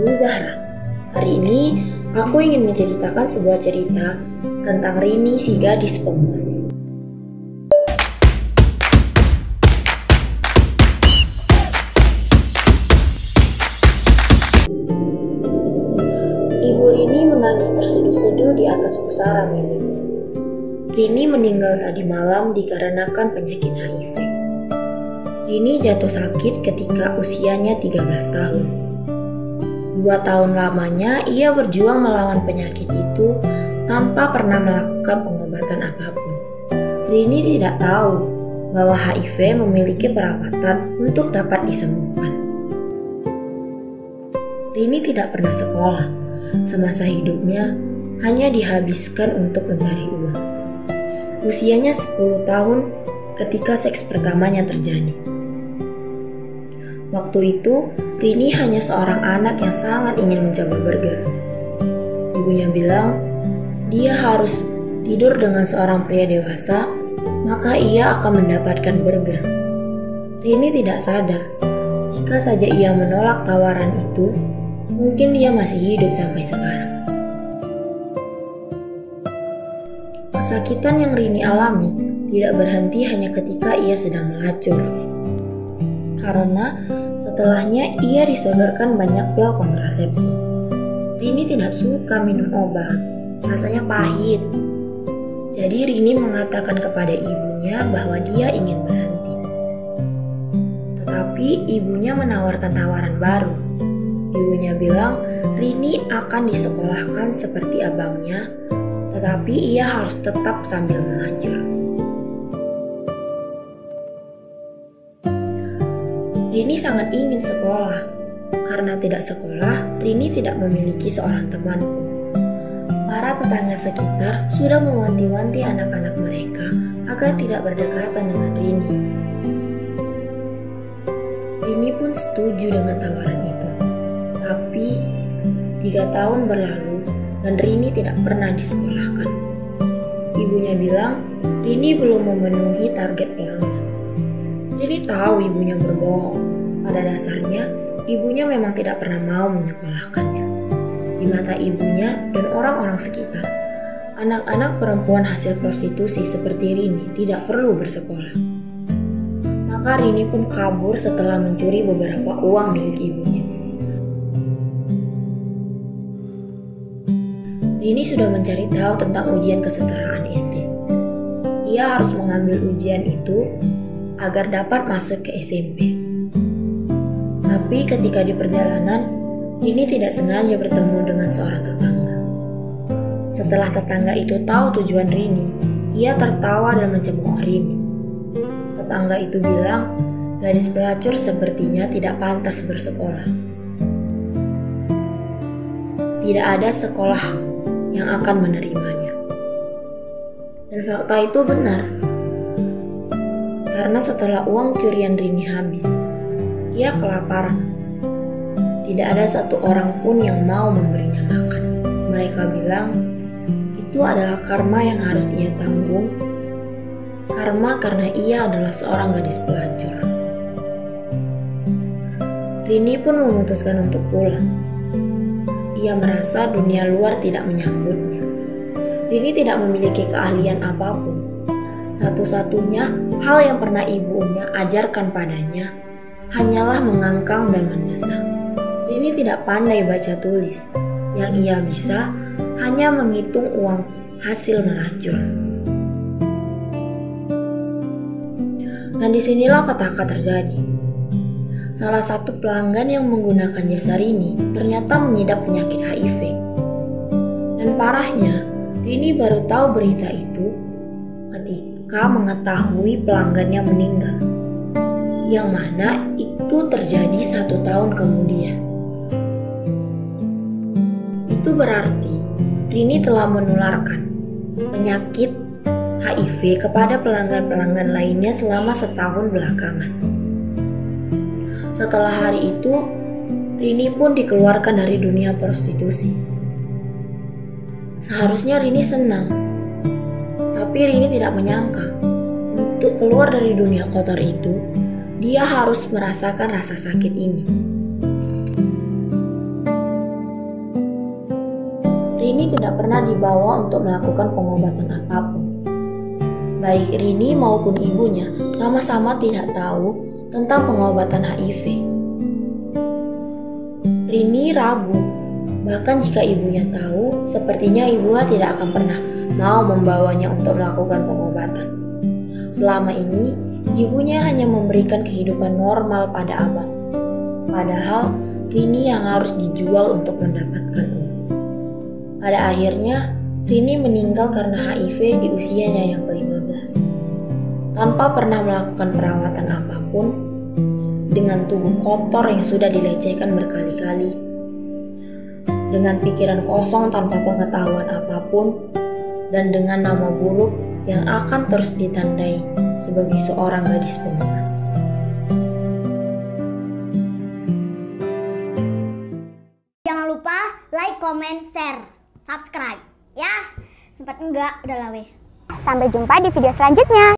Ibu Zahra. Hari ini aku ingin menceritakan sebuah cerita tentang Rini si gadis pemalas. Ibu Rini menangis terseduh-seduh di atas pusara miliknya. Rini meninggal tadi malam dikarenakan penyakit HIV. Rini jatuh sakit ketika usianya 13 tahun. 2 tahun lamanya ia berjuang melawan penyakit itu tanpa pernah melakukan pengobatan apapun. Rini tidak tahu bahwa HIV memiliki perawatan untuk dapat disembuhkan. Rini tidak pernah sekolah. Semasa hidupnya hanya dihabiskan untuk mencari uang. Usianya 10 tahun ketika seks pertamanya terjadi. Waktu itu, Rini hanya seorang anak yang sangat ingin mencoba burger. Ibunya bilang, dia harus tidur dengan seorang pria dewasa, maka ia akan mendapatkan burger. Rini tidak sadar, jika saja ia menolak tawaran itu, mungkin dia masih hidup sampai sekarang. Kesakitan yang Rini alami tidak berhenti hanya ketika ia sedang melacur. Karena setelahnya ia disodorkan banyak pil kontrasepsi. Rini tidak suka minum obat, rasanya pahit. Jadi Rini mengatakan kepada ibunya bahwa dia ingin berhenti. Tetapi ibunya menawarkan tawaran baru. Ibunya bilang Rini akan disekolahkan seperti abangnya, tetapi ia harus tetap sambil melacur. Rini sangat ingin sekolah. Karena tidak sekolah, Rini tidak memiliki seorang teman pun. Para tetangga sekitar sudah mewanti-wanti anak-anak mereka agar tidak berdekatan dengan Rini. Rini pun setuju dengan tawaran itu. Tapi 3 tahun berlalu dan Rini tidak pernah disekolahkan. Ibunya bilang Rini belum memenuhi target pelanggan. Rini tahu ibunya berbohong. Pada dasarnya, ibunya memang tidak pernah mau menyekolahkannya. Di mata ibunya dan orang-orang sekitar, anak-anak perempuan hasil prostitusi seperti Rini tidak perlu bersekolah. Maka Rini pun kabur setelah mencuri beberapa uang milik ibunya. Rini sudah mencari tahu tentang ujian kesetaraan SD. Ia harus mengambil ujian itu agar dapat masuk ke SMP. Tapi ketika di perjalanan, Rini tidak sengaja bertemu dengan seorang tetangga. Setelah tetangga itu tahu tujuan Rini, ia tertawa dan mencemooh Rini. Tetangga itu bilang, gadis pelacur sepertinya tidak pantas bersekolah. Tidak ada sekolah yang akan menerimanya. Dan fakta itu benar. Karena setelah uang curian Rini habis, ia kelaparan. Tidak ada satu orang pun yang mau memberinya makan. Mereka bilang, itu adalah karma yang harus ia tanggung. Karma karena ia adalah seorang gadis pelacur. Rini pun memutuskan untuk pulang. Ia merasa dunia luar tidak menyambutnya. Rini tidak memiliki keahlian apapun. Satu-satunya hal yang pernah ibunya ajarkan padanya hanyalah mengangkang dan mendesah. Rini tidak pandai baca tulis. Yang ia bisa hanya menghitung uang hasil melacur. Dan disinilah petaka terjadi. Salah satu pelanggan yang menggunakan jasa Rini ternyata mengidap penyakit HIV. Dan parahnya, Rini baru tahu berita itu ketika mengetahui pelanggannya meninggal. Yang mana itu terjadi 1 tahun kemudian. Itu berarti Rini telah menularkan penyakit HIV kepada pelanggan-pelanggan lainnya selama 1 tahun belakangan. Setelah hari itu, Rini pun dikeluarkan dari dunia prostitusi. Seharusnya Rini senang, tapi Rini tidak menyangka untuk keluar dari dunia kotor itu, dia harus merasakan rasa sakit ini. tidak pernah dibawa untuk melakukan pengobatan apapun. Baik Rini maupun ibunya sama-sama tidak tahu tentang pengobatan HIV. Rini ragu, bahkan jika ibunya tahu, sepertinya ibunya tidak akan pernah mau membawanya untuk melakukan pengobatan. Selama ini, ibunya hanya memberikan kehidupan normal pada abang. Padahal, Rini yang harus dijual untuk mendapatkan uang. Pada akhirnya, Rini meninggal karena HIV di usianya yang ke-15. Tanpa pernah melakukan perawatan apapun, dengan tubuh kotor yang sudah dilecehkan berkali-kali, dengan pikiran kosong tanpa pengetahuan apapun, dan dengan nama buruk yang akan terus ditandai sebagai seorang gadis pemalas. Jangan lupa like, comment, share, subscribe ya. Sempat enggak, udah lah weh. Sampai jumpa di video selanjutnya.